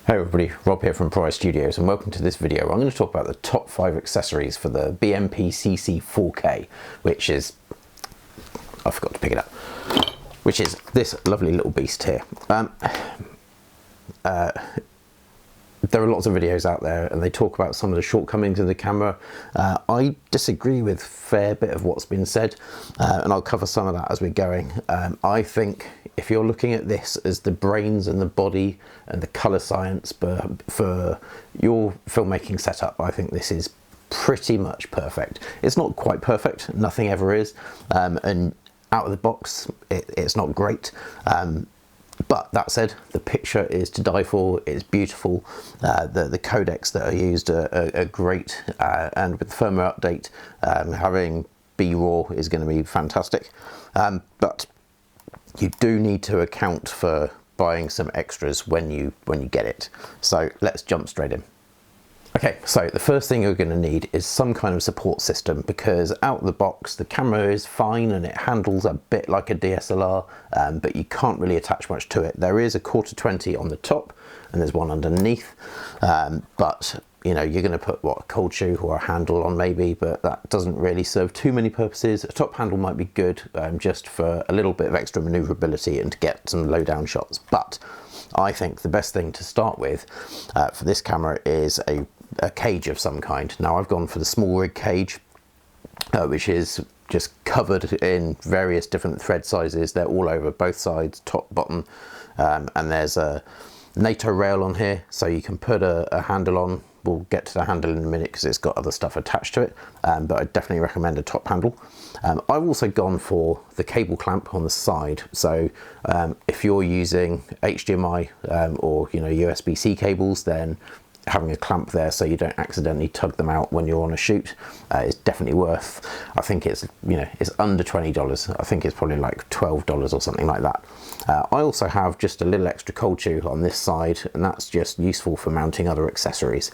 Hey everybody, Rob here from Pro Studios and welcome to this video. I'm going to talk about the top 5 accessories for the bmpcc4k, which is, I forgot to pick it up, which is this lovely little beast here. There are lots of videos out there and they talk about some of the shortcomings of the camera. I disagree with a fair bit of what's been said, and I'll cover some of that as we're going. I think if you're looking at this as the brains and the body and the color science for your filmmaking setup, I think this is pretty much perfect. It's not quite perfect, nothing ever is, and out of the box it's not great. But that said, the picture is to die for. It's beautiful. The codecs that are used are great, and with the firmware update, having B-RAW is going to be fantastic. But you do need to account for buying some extras when you get it. So let's jump straight in. Okay, so the first thing you're going to need is some kind of support system, because out of the box the camera is fine and it handles a bit like a DSLR, but you can't really attach much to it. There is a 1/4-20 on the top and there's one underneath, but you know, you're going to put a cold shoe or a handle on maybe, but that doesn't really serve too many purposes. A top handle might be good, just for a little bit of extra maneuverability and to get some low down shots. But I think the best thing to start with for this camera is a cage of some kind. Now I've gone for the small rig cage, which is just covered in various different thread sizes. They're all over both sides, top, bottom, and there's a NATO rail on here, so you can put a handle on. We'll get to the handle in a minute because it's got other stuff attached to it, but I definitely recommend a top handle. I've also gone for the cable clamp on the side, so if you're using HDMI or USB-C cables, then having a clamp there so you don't accidentally tug them out when you're on a shoot is definitely worth. I think it's it's under $20. I think it's probably like $12 or something like that. I also have just a little extra cold shoe on this side, and that's just useful for mounting other accessories.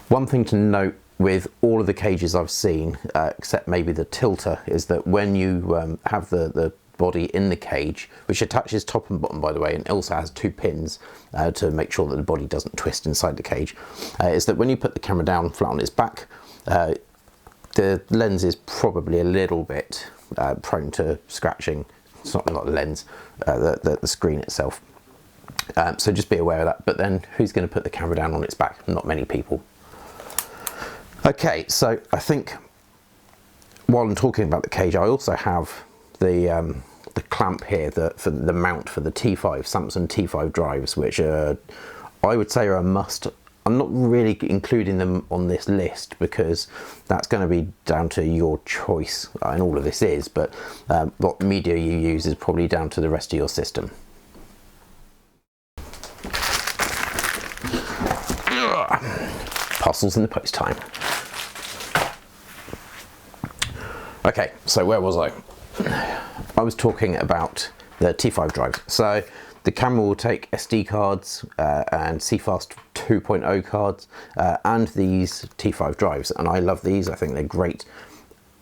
One thing to note with all of the cages I've seen, except maybe the tilter, is that when you have the body in the cage, which attaches top and bottom by the way, and also has 2 pins to make sure that the body doesn't twist inside the cage, is that when you put the camera down flat on its back, the lens is probably a little bit prone to scratching. It's not the lens, the screen itself. So just be aware of that. But then who's going to put the camera down on its back? Not many people. Okay, so I think while I'm talking about the cage, I also have the clamp here for the mount for the T5 Samsung T5 drives, which I would say are a must. I'm not really including them on this list because that's going to be down to your choice, and all of this is, but what media you use is probably down to the rest of your system. Parcels in the post time. Okay, so where was I? I was talking about the T5 drive. So the camera will take SD cards and CFast 2.0 cards and these T5 drives, and I love these. I think they're great.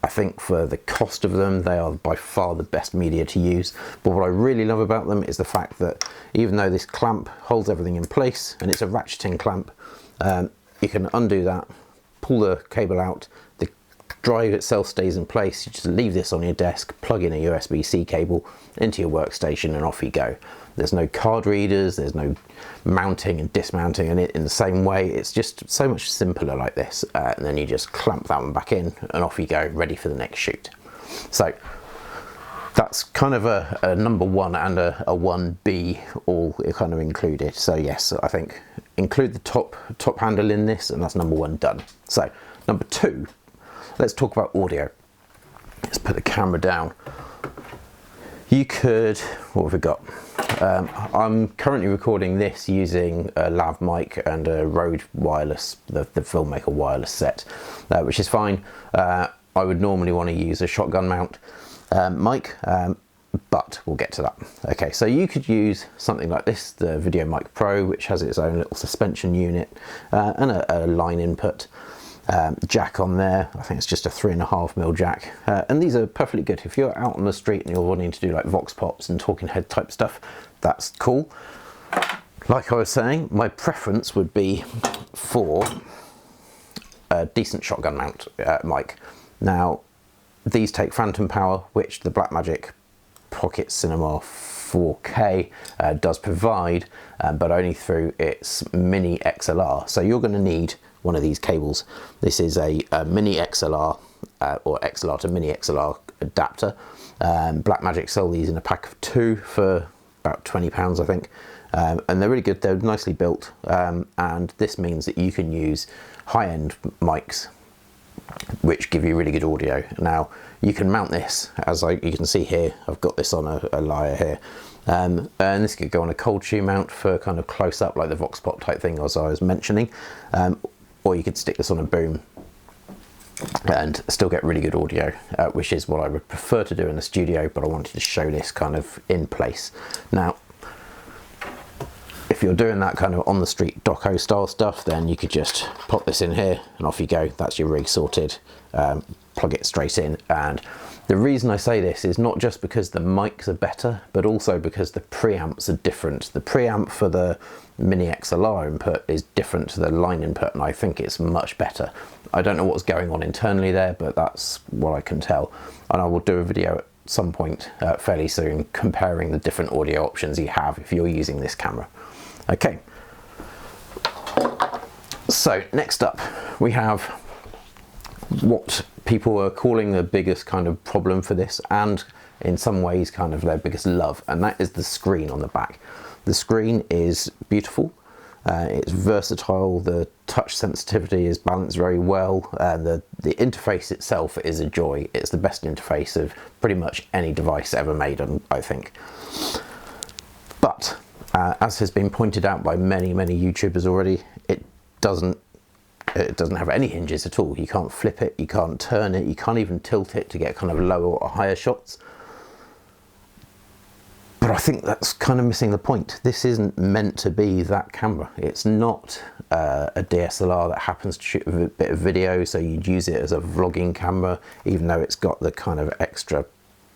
I think for the cost of them, they are by far the best media to use. But what I really love about them is the fact that even though this clamp holds everything in place and it's a ratcheting clamp, you can undo that, pull the cable out, the drive itself stays in place. You just leave this on your desk, plug in a USB-C cable into your workstation, and off you go. There's no card readers, there's no mounting and dismounting in it in the same way. It's just so much simpler like this, and then you just clamp that one back in and off you go, ready for the next shoot. So that's kind of a number 1 and a 1B all kind of included. So yes, I think include the top handle in this, and that's number 1 done. So number 2, let's talk about audio. Let's put the camera down. You could, what have we got? I'm currently recording this using a lav mic and a Rode wireless, the Filmmaker wireless set, which is fine. I would normally want to use a shotgun mount mic, but we'll get to that. Okay, so you could use something like this, the Video Mic Pro, which has its own little suspension unit and a line input. Jack on there. I think it's just a 3.5mm jack, and these are perfectly good if you're out on the street and you're wanting to do like vox pops and talking head type stuff. That's cool. Like I was saying, my preference would be for a decent shotgun mount mic. Now, these take phantom power, which the BlackMagic Pocket Cinema 4K does provide, but only through its mini XLR. So you're going to need one of these cables. This is a mini XLR or XLR to mini XLR adapter. BlackMagic sell these in a pack of 2 for about £20, I think. And they're really good, they're nicely built, and this means that you can use high-end mics which give you really good audio. Now you can mount this, as you can see here, I've got this on a lyre here, and this could go on a cold shoe mount for kind of close up, like the Vox Pop type thing as I was mentioning, or you could stick this on a boom and still get really good audio, which is what I would prefer to do in the studio, but I wanted to show this kind of in place. Now, if you're doing that kind of on the street doco style stuff, then you could just pop this in here and off you go. That's your rig sorted. Plug it straight in. And the reason I say this is not just because the mics are better, but also because the preamps are different. The preamp for the mini XLR input is different to the line input, and I think it's much better. I don't know what's going on internally there, but that's what I can tell. And I will do a video at some point fairly soon comparing the different audio options you have if you're using this camera. Okay, so next up we have what people are calling the biggest kind of problem for this, and in some ways kind of their biggest love, and that is the screen on the back. The screen is beautiful, it's versatile, the touch sensitivity is balanced very well, and the interface itself is a joy. It's the best interface of pretty much any device ever made, I think. But as has been pointed out by many YouTubers already, it doesn't have any hinges at all. You can't flip it, you can't turn it, you can't even tilt it to get kind of lower or higher shots. But I think that's kind of missing the point. This isn't meant to be that camera. It's not a DSLR that happens to shoot a bit of video, so you'd use it as a vlogging camera, even though it's got the kind of extra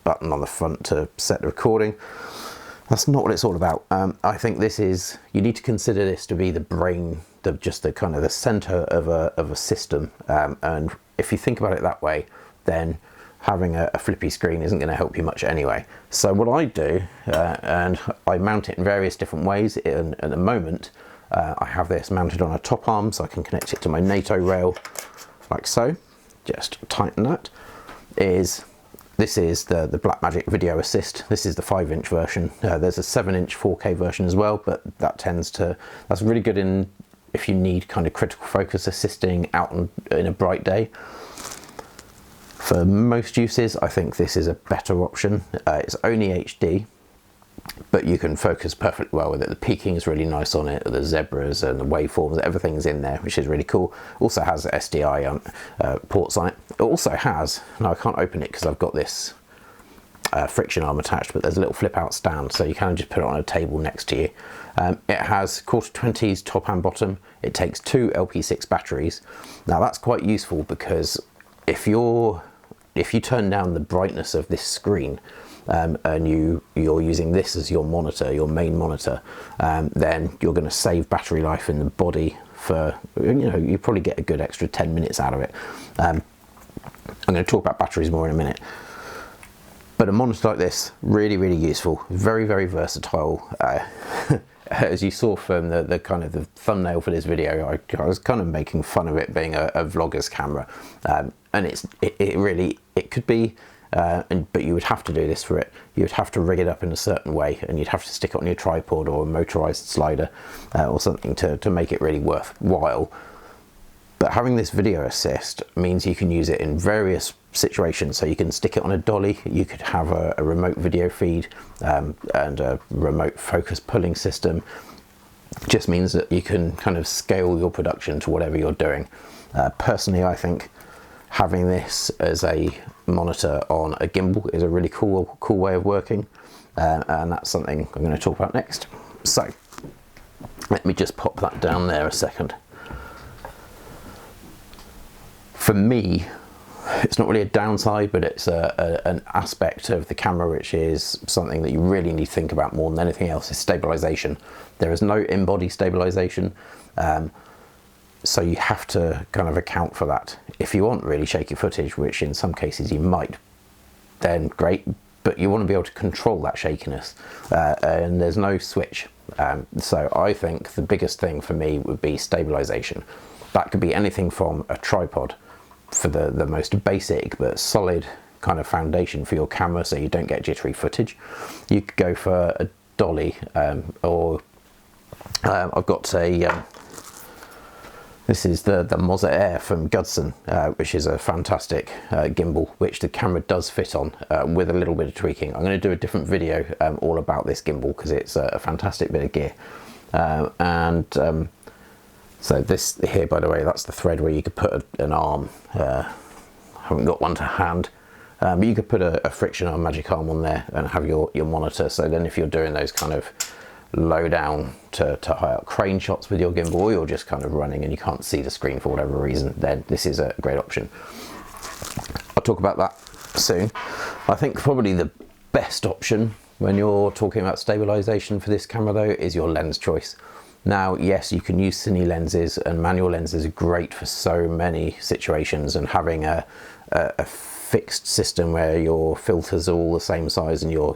button on the front to set the recording. That's not what it's all about. I think this is, you need to consider this to be the brain, just the kind of the center of a system. And if you think about it that way, then having a flippy screen isn't going to help you much anyway. So what I do, and I mount it in various different ways. At the moment, I have this mounted on a top arm, so I can connect it to my NATO rail, like so. Just tighten that. This is the BlackMagic Video Assist. This is the 5-inch version. There's a 7-inch 4K version as well, but that's really good if you need kind of critical focus assisting out in a bright day. For most uses, I think this is a better option. It's only HD, but you can focus perfectly well with it. The peaking is really nice on it, the zebras and the waveforms, everything's in there, which is really cool. Also has SDI ports on it. It also has, now I can't open it because I've got this friction arm attached, but there's a little flip out stand, so you can just put it on a table next to you. It has quarter 20s top and bottom. It takes 2 LP6 batteries. Now that's quite useful because if you turn down the brightness of this screen, and you're using this as your monitor, your main monitor, then you're going to save battery life in the body for, you probably get a good extra 10 minutes out of it. I'm going to talk about batteries more in a minute. But a monitor like this, really useful, very very versatile. As you saw from the kind of the thumbnail for this video, I was kind of making fun of it being a vlogger's camera, and it could be. But you would have to do this for it. You would have to rig it up in a certain way, and you'd have to stick it on your tripod or a motorized slider or something to make it really worthwhile. But having this video assist means you can use it in various situations. So you can stick it on a dolly, you could have a remote video feed and a remote focus pulling system. It just means that you can kind of scale your production to whatever you're doing. Personally, I think having this as a monitor on a gimbal is a really cool way of working, and that's something I'm going to talk about next. So let me just pop that down there a second. For me, it's not really a downside, but it's an aspect of the camera which is something that you really need to think about more than anything else, is stabilization. There is no in-body stabilization, so you have to kind of account for that. If you want really shaky footage, which in some cases you might, then great, but you want to be able to control that shakiness, and there's no switch. So I think the biggest thing for me would be stabilization. That could be anything from a tripod for the most basic but solid kind of foundation for your camera so you don't get jittery footage. You could go for a dolly, or I've got a this is the Moza Air from Gudson, which is a fantastic gimbal which the camera does fit on with a little bit of tweaking. I'm going to do a different video all about this gimbal because it's a fantastic bit of gear. So this here, by the way, that's the thread where you could put an arm. I haven't got one to hand, but you could put a friction arm, magic arm on there and have your monitor. So then if you're doing those kind of low down to high up crane shots with your gimbal, or you're just kind of running and you can't see the screen for whatever reason, then this is a great option. I'll talk about that soon. I think probably the best option when you're talking about stabilization for this camera though is your lens choice. Now, yes, you can use cine lenses, and manual lenses are great for so many situations, and having a fixed system where your filters are all the same size and your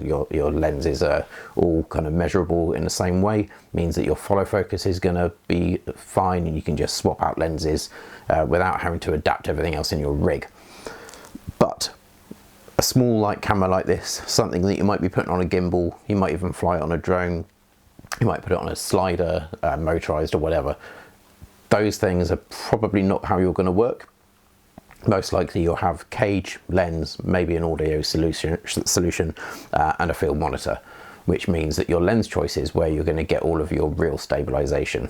lenses are all kind of measurable in the same way means that your follow focus is going to be fine, and you can just swap out lenses without having to adapt everything else in your rig. But a small light camera like this, something that you might be putting on a gimbal, you might even fly it on a drone, you might put it on a slider, motorized or whatever, those things are probably not how you're going to work. Most likely you'll have cage, lens, maybe an audio solution and a field monitor, which means that your lens choice is where you're going to get all of your real stabilization.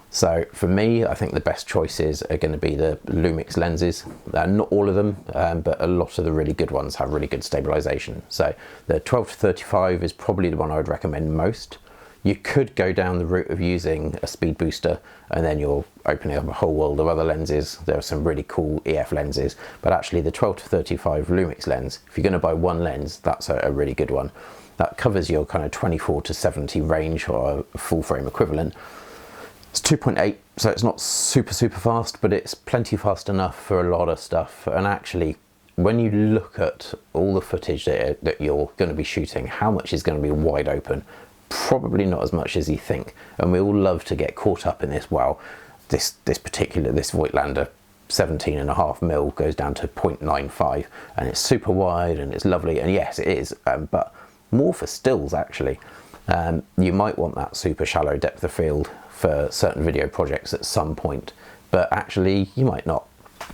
So for me, I think the best choices are going to be the Lumix lenses. Not all of them, but a lot of the really good ones have really good stabilization. So the 12 to 35 is probably the one I would recommend most. You could go down the route of using a speed booster, and then you're opening up a whole world of other lenses. There are some really cool EF lenses, but actually the 12 to 35 Lumix lens, if you're going to buy one lens, that's a really good one. That covers your kind of 24 to 70 range, or a full frame equivalent. It's 2.8, so it's not super fast, but it's plenty fast enough for a lot of stuff. And actually, when you look at all the footage that you're going to be shooting, how much is going to be wide open? Probably not as much as you think. And we all love to get caught up in this. Well, this Voigtlander 17.5mm goes down to 0.95, and it's super wide and it's lovely, and yes, it is, but more for stills actually. You might want that super shallow depth of field for certain video projects at some point, but actually you might not.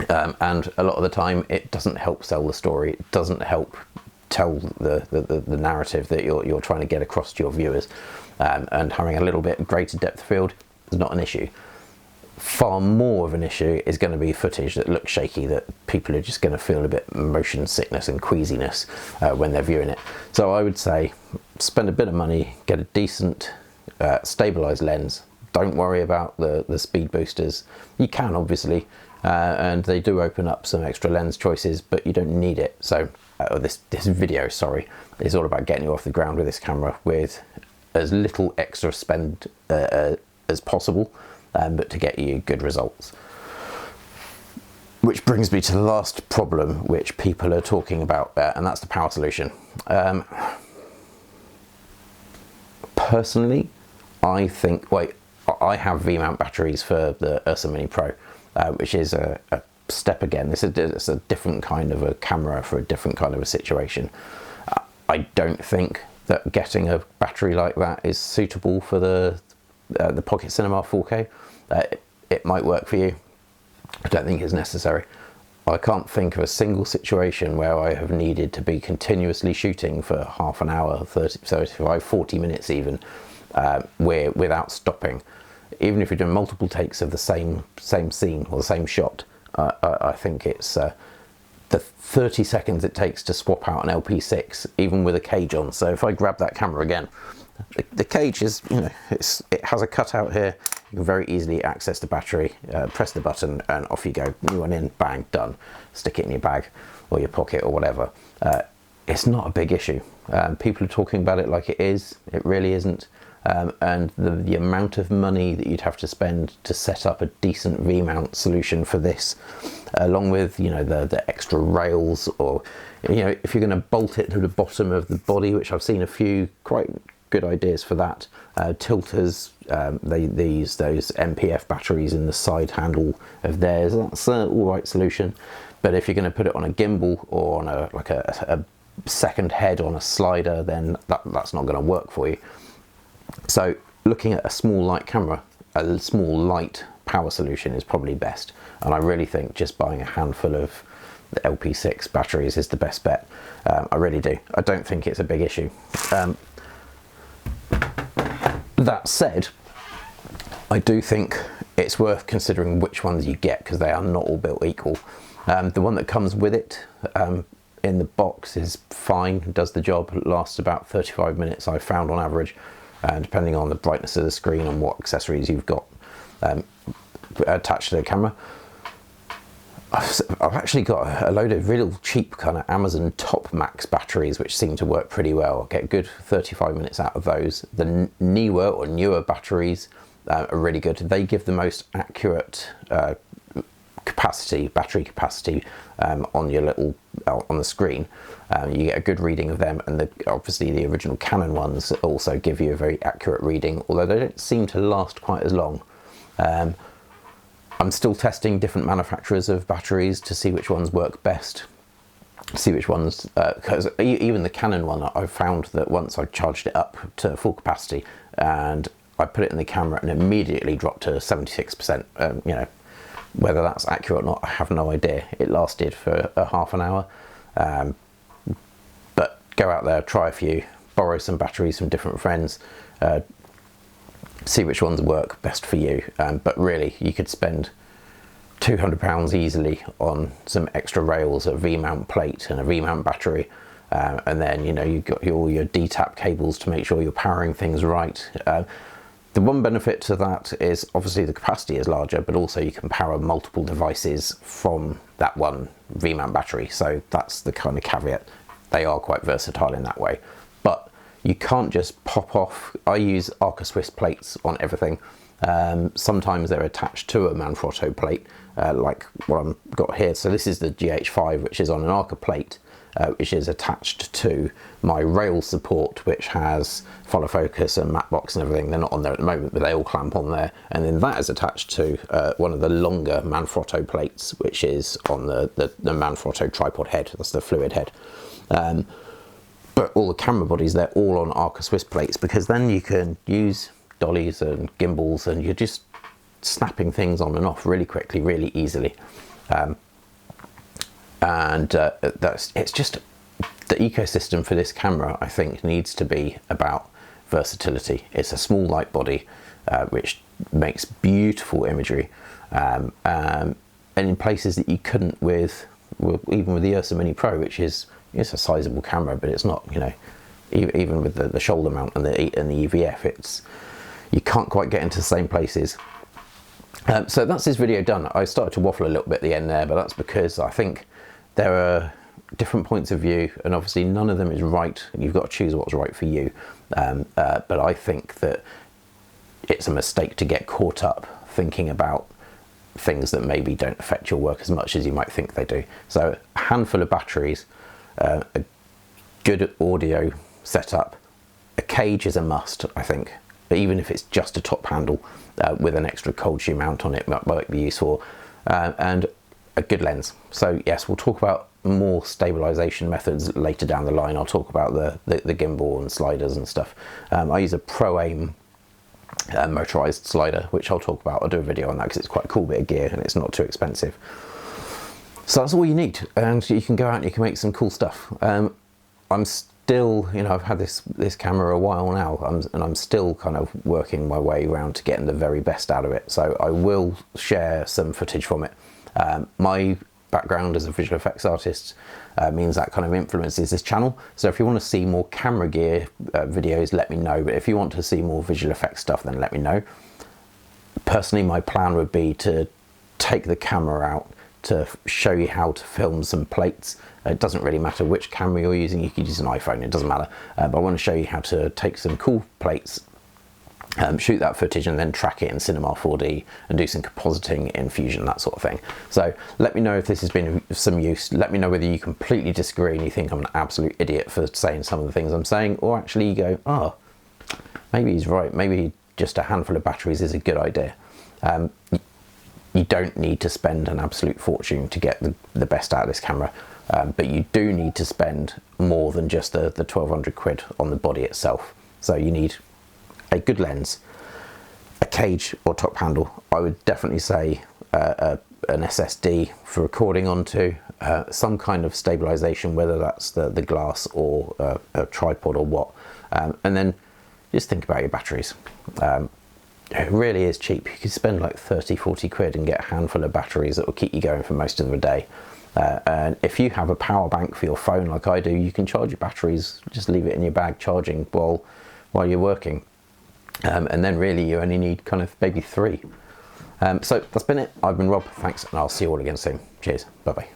And a lot of the time it doesn't help sell the story, it doesn't help tell the narrative that you're trying to get across to your viewers, and having a little bit greater depth of field is not an issue. Far more of an issue is going to be footage that looks shaky, that people are just going to feel a bit motion sickness and queasiness when they're viewing it. So I would say spend a bit of money, get a decent stabilized lens. Don't worry about the speed boosters. You can obviously, and they do open up some extra lens choices, but you don't need it. So this video, sorry, is all about getting you off the ground with this camera with as little extra spend as possible, but to get you good results. Which brings me to the last problem which people are talking about, and that's the power solution. Personally, I think, I have V-mount batteries for the Ursa Mini Pro, which is a step again. It's a different kind of a camera for a different kind of a situation. I don't think that getting a battery like that is suitable for the Pocket Cinema 4K. It might work for you. I don't think it's necessary. I can't think of a single situation where I have needed to be continuously shooting for half an hour, 30, 35, 40 minutes even, without stopping. Even if you're doing multiple takes of the same scene or the same shot, I think it's the 30 seconds it takes to swap out an LP6, even with a cage on. So if I grab that camera again, the cage is, it has a cutout here, You can very easily access the battery, press the button, and off you go. New one in, bang, done. Stick it in your bag or your pocket or whatever. It's not a big issue. People are talking about it like it is. It really isn't. And the amount of money that you'd have to spend to set up a decent V-mount solution for this, along with, you know, the extra rails, or, you know, if you're going to bolt it to the bottom of the body, which I've seen a few quite good ideas for that. Tilters, they use those MPF batteries in the side handle of theirs. That's an all right solution. But if you're going to put it on a gimbal or on a second head on a slider, then that's not going to work for you. So looking at a small light camera, a small light power solution is probably best. And I really think just buying a handful of the LP6 batteries is the best bet. I really do. I don't think it's a big issue. That said, I do think it's worth considering which ones you get, because they are not all built equal. The one that comes with it in the box is fine, does the job, it lasts about 35 minutes I've found on average, depending on the brightness of the screen and what accessories you've got attached to the camera. I've actually got a load of real cheap kind of Amazon Top Max batteries which seem to work pretty well. I get a good 35 minutes out of those. The newer batteries are really good. They give the most accurate battery capacity on your little on the screen. You get a good reading of them, and obviously the original Canon ones also give you a very accurate reading, although they don't seem to last quite as long. I'm still testing different manufacturers of batteries to see which ones work best, see which ones, because even the Canon one, I found that once I charged it up to full capacity and I put it in the camera, and immediately dropped to 76%. You know, whether that's accurate or not, I have no idea. It lasted for a half an hour. But go out there, try a few, borrow some batteries from different friends, see which ones work best for you. But really, you could spend £200 easily on some extra rails, a V-mount plate and a V-mount battery, and then, you know, you've got all your DTAP cables to make sure you're powering things right. The one benefit to that is obviously the capacity is larger, but also you can power multiple devices from that one V-mount battery. So that's the kind of caveat. They are quite versatile in that way. But you can't just pop off. I use Arca Swiss plates on everything. Sometimes they're attached to a Manfrotto plate, like what I've got here. So this is the GH5, which is on an Arca plate, which is attached to my rail support, which has follow focus and matte box and everything. They're not on there at the moment, but they all clamp on there. And then that is attached to one of the longer Manfrotto plates, which is on the Manfrotto tripod head. That's the fluid head. But all the camera bodies, they're all on Arca Swiss plates, because then you can use dollies and gimbals and you're just snapping things on and off really quickly, really easily. It's just the ecosystem for this camera, I think, needs to be about versatility. It's a small light body which makes beautiful imagery, and in places that you couldn't even with the Ursa Mini Pro, which is a sizable camera, but it's not, you know, even with the shoulder mount and the EVF, you can't quite get into the same places. So that's this video done. I started to waffle a little bit at the end there, but that's because I think there are different points of view, and obviously none of them is right. You've got to choose what's right for you. But I think that it's a mistake to get caught up thinking about things that maybe don't affect your work as much as you might think they do. So a handful of batteries, a good audio setup, a cage is a must, I think. But even if it's just a top handle with an extra cold shoe mount on it, might be useful, and a good lens. So yes, we'll talk about more stabilization methods later down the line. I'll talk about the gimbal and sliders and stuff. I use a Pro Aim motorized slider, which I'll talk about. I'll do a video on that because it's quite a cool bit of gear and it's not too expensive. So that's all you need, and you can go out and you can make some cool stuff. I'm still, you know, I've had this camera a while now, and I'm still kind of working my way around to getting the very best out of it. So I will share some footage from it. My background as a visual effects artist means that kind of influences this channel. So if you want to see more camera gear videos, let me know. But if you want to see more visual effects stuff, then let me know. Personally, my plan would be to take the camera out to show you how to film some plates. It doesn't really matter which camera you're using, you could use an iPhone, it doesn't matter. But I want to show you how to take some cool plates, shoot that footage and then track it in Cinema 4D and do some compositing in Fusion, that sort of thing. So let me know if this has been of some use. Let me know whether you completely disagree and you think I'm an absolute idiot for saying some of the things I'm saying, or actually you go, oh, maybe he's right, maybe just a handful of batteries is a good idea. You don't need to spend an absolute fortune to get the best out of this camera, but you do need to spend more than just the 1200 quid on the body itself. So you need a good lens, a cage or top handle. I would definitely say an SSD for recording onto, some kind of stabilization, whether that's the glass or a tripod or what, and then just think about your batteries. It really is cheap. You could spend like 30-40 quid and get a handful of batteries that will keep you going for most of the day. And if you have a power bank for your phone like I do, you can charge your batteries, just leave it in your bag charging while you're working. And then really you only need kind of maybe 3. So that's been it. I've been Rob, thanks, and I'll see you all again soon. Cheers, bye bye.